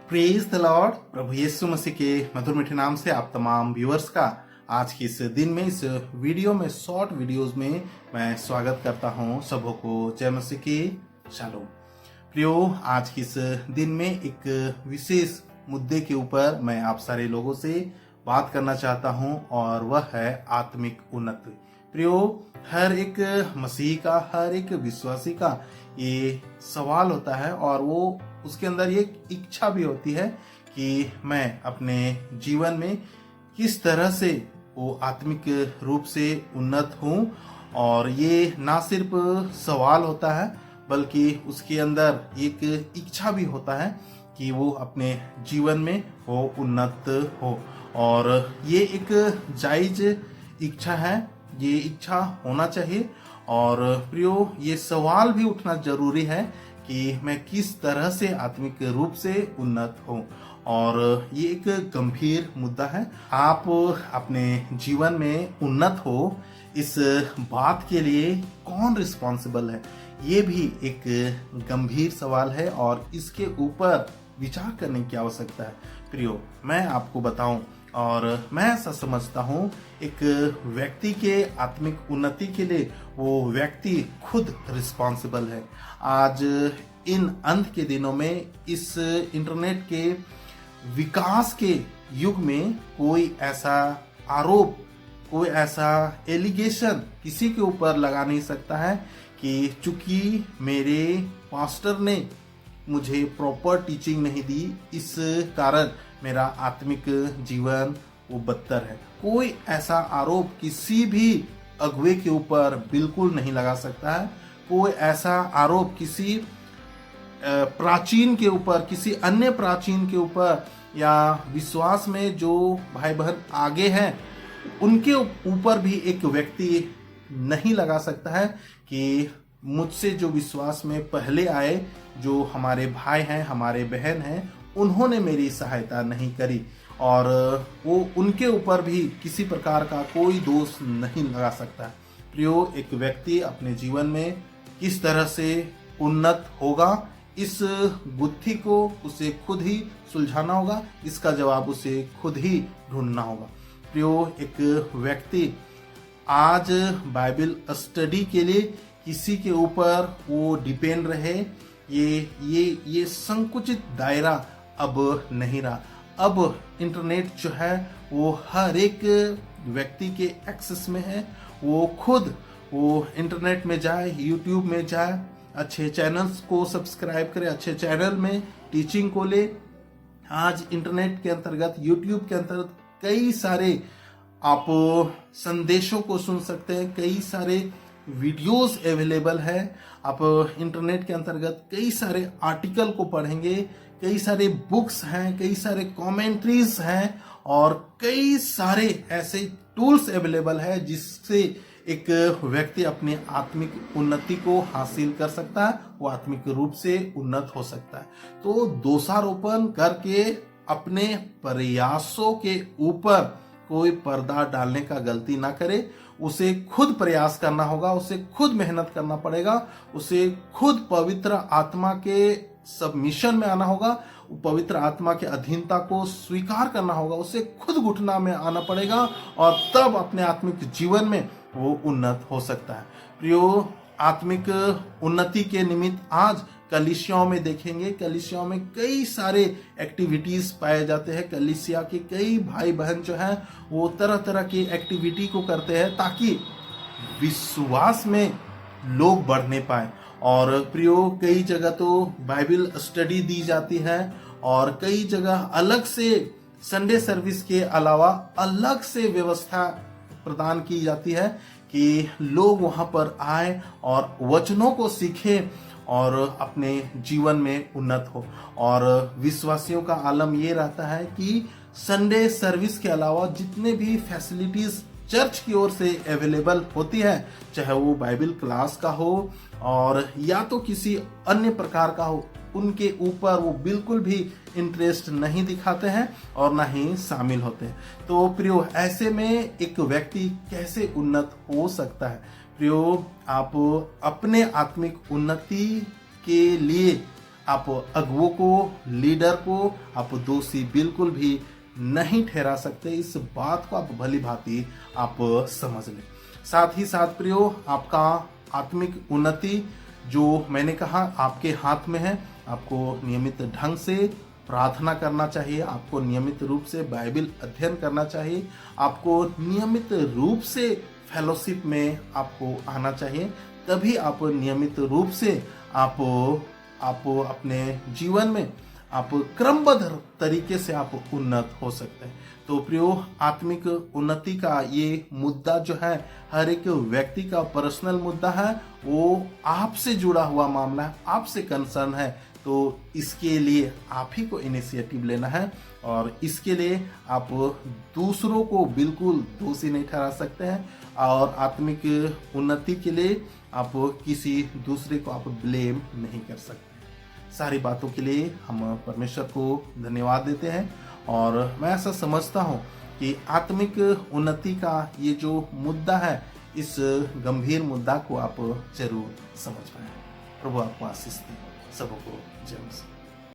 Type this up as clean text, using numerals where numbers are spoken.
Praise the lord. प्रभु यीशु मसीह के मधुर मीठे नाम से आप तमाम व्यूअर्स का आज के इस दिन में, इस वीडियो में, शॉर्ट वीडियोस में मैं स्वागत करता हूं। सबों को जय मसीह की शालोम। प्रियो, आज के इस दिन में एक विशेष मुद्दे के ऊपर मैं आप सारे लोगों से बात करना चाहता हूं और वह है आत्मिक उन्नति। प्रियो, हर एक मसीह का, हर एक विश्वासी का ये सवाल होता है और वो उसके अंदर ये इच्छा भी होती है कि मैं अपने जीवन में किस तरह से वो आत्मिक रूप से उन्नत हूँ। और ये ना सिर्फ सवाल होता है बल्कि उसके अंदर एक इच्छा भी होता है कि वो अपने जीवन में वो उन्नत हो। और ये एक जायज इच्छा है, ये इच्छा होना चाहिए। और प्रियो, ये सवाल भी उठना जरूरी है कि मैं किस तरह से आत्मिक रूप से उन्नत हूँ। और ये एक गंभीर मुद्दा है। आप अपने जीवन में उन्नत हो, इस बात के लिए कौन रिस्पॉन्सिबल है, ये भी एक गंभीर सवाल है और इसके ऊपर विचार करने की आवश्यकता है। प्रियो, मैं आपको बताऊं और मैं ऐसा समझता हूं, एक व्यक्ति के आत्मिक उन्नति के लिए वो व्यक्ति खुद रिस्पॉन्सिबल है। आज इन अंत के दिनों में, इस इंटरनेट के विकास के युग में, कोई ऐसा आरोप, कोई ऐसा एलिगेशन किसी के ऊपर लगा नहीं सकता है कि चूंकि मेरे पास्टर ने मुझे प्रॉपर टीचिंग नहीं दी, इस कारण मेरा आत्मिक जीवन वो बदतर है। कोई ऐसा आरोप किसी भी अगुवे के ऊपर बिल्कुल नहीं लगा सकता है। कोई ऐसा आरोप किसी प्राचीन के ऊपर, किसी अन्य प्राचीन के ऊपर, या विश्वास में जो भाई बहन आगे हैं उनके ऊपर भी एक व्यक्ति नहीं लगा सकता है कि मुझसे जो विश्वास में पहले आए, जो हमारे भाई हैं, हमारे बहन हैं, उन्होंने मेरी सहायता नहीं करी। और वो उनके ऊपर भी किसी प्रकार का कोई दोष नहीं लगा सकता। प्रियो, एक व्यक्ति अपने जीवन में किस तरह से उन्नत होगा, इस गुत्थी को उसे खुद ही सुलझाना होगा, इसका जवाब उसे खुद ही ढूंढना होगा। प्रियो, एक व्यक्ति आज बाइबल स्टडी के लिए किसी के ऊपर वो डिपेंड रहे, ये संकुचित दायरा अब नहीं रहा। अब इंटरनेट जो है वो हर एक व्यक्ति के एक्सेस में है। वो खुद वो इंटरनेट में जाए, यूट्यूब में जाए, अच्छे चैनल्स को सब्सक्राइब करे, अच्छे चैनल में टीचिंग को ले। आज इंटरनेट के अंतर्गत, यूट्यूब के अंतर्गत कई सारे आप संदेशों को सुन सकते हैं, कई सारे वीडियोस अवेलेबल है। आप इंटरनेट के अंतर्गत कई सारे आर्टिकल को पढ़ेंगे, कई सारे बुक्स हैं, कई सारे कमेंट्रीज हैं और कई सारे ऐसे टूल्स अवेलेबल है जिससे एक व्यक्ति अपने आत्मिक उन्नति को हासिल कर सकता है, वो आत्मिक रूप से उन्नत हो सकता है। तो दोषारोपण करके अपने प्रयासों के ऊपर कोई पर्दा डालने का गलती ना करे। उसे खुद प्रयास करना होगा, उसे खुद मेहनत करना पड़ेगा, उसे खुद पवित्र आत्मा के सबमिशन में आना होगा, पवित्र आत्मा के अधीनता को स्वीकार करना होगा, उसे खुद घुटना में आना पड़ेगा और तब अपने आत्मिक जीवन में वो उन्नत हो सकता है। प्रियो, आत्मिक उन्नति के निमित्त आज कलीसियाओं में देखेंगे, कलीसियाओं में कई सारे एक्टिविटीज पाए जाते हैं। कलीसिया के कई भाई बहन जो हैं वो तरह तरह की एक्टिविटी को करते हैं ताकि विश्वास में लोग बढ़ने पाए। और प्रियो, कई जगह तो बाइबल स्टडी दी जाती है और कई जगह अलग से संडे सर्विस के अलावा अलग से व्यवस्था प्रदान की जाती है कि लोग वहां पर आए और वचनों को सीखें और अपने जीवन में उन्नत हो। और विश्वासियों का आलम ये रहता है कि संडे सर्विस के अलावा जितने भी फैसिलिटीज चर्च की ओर से अवेलेबल होती है, चाहे वो बाइबल क्लास का हो और या तो किसी अन्य प्रकार का हो, उनके ऊपर वो बिल्कुल भी इंटरेस्ट नहीं दिखाते हैं और ना ही शामिल होते हैं। तो प्रियो, ऐसे में एक व्यक्ति कैसे उन्नत हो सकता है? प्रियो, आप अपने आत्मिक उन्नति के लिए आप अगुओं को, लीडर को आप दोषी बिल्कुल भी नहीं ठहरा सकते। इस बात को आप भली भांति आप समझ लें। साथ ही साथ प्रियो, आपका आत्मिक उन्नति जो मैंने कहा आपके हाथ में है। आपको नियमित ढंग से प्रार्थना करना चाहिए, आपको नियमित रूप से बाइबल अध्ययन करना चाहिए, आपको नियमित रूप से फेलोशिप में आपको आना चाहिए। तभी आप नियमित रूप से आप अपने जीवन में आप क्रमबद्ध तरीके से आप उन्नत हो सकते हैं। तो प्रियो, आत्मिक उन्नति का ये मुद्दा जो है हर एक व्यक्ति का पर्सनल मुद्दा है, वो आपसे जुड़ा हुआ मामला है, आपसे कंसर्न है। तो इसके लिए आप ही को इनिशिएटिव लेना है और इसके लिए आप दूसरों को बिल्कुल दोषी नहीं ठहरा सकते हैं और आत्मिक उन्नति के लिए आप किसी दूसरे को आप ब्लेम नहीं कर सकते। सारी बातों के लिए हम परमेश्वर को धन्यवाद देते हैं और मैं ऐसा समझता हूँ कि आत्मिक उन्नति का ये जो मुद्दा है, इस गंभीर मुद्दा को आप जरूर समझ पाए। प्रभु आपको आशीष दे। सबको जय मसीह।